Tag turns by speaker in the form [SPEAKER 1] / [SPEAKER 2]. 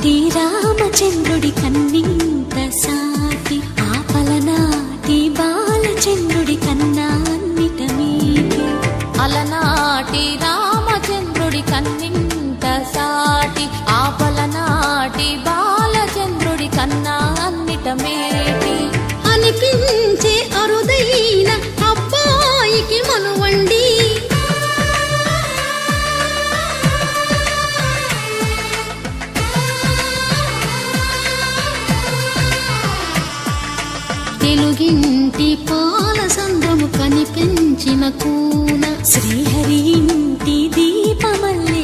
[SPEAKER 1] అలనాటి రామచంద్రుడి కన్నింత సాటి ఆపలనాటి బాలచంద్రుడి కన్నా అన్నిట మీటి
[SPEAKER 2] అలనాటి రామచంద్రుడి కన్నింత సాటి ఆపలనాటి బాలచంద్రుడి కన్నా అన్నిట మేటి
[SPEAKER 1] అనిపించే అరుదైన అబ్బాయికి మనువండి తెలుగింటి పాల సంద్రము కనిపించిన కూన శ్రీహరి ఇంటి దీపమల్లే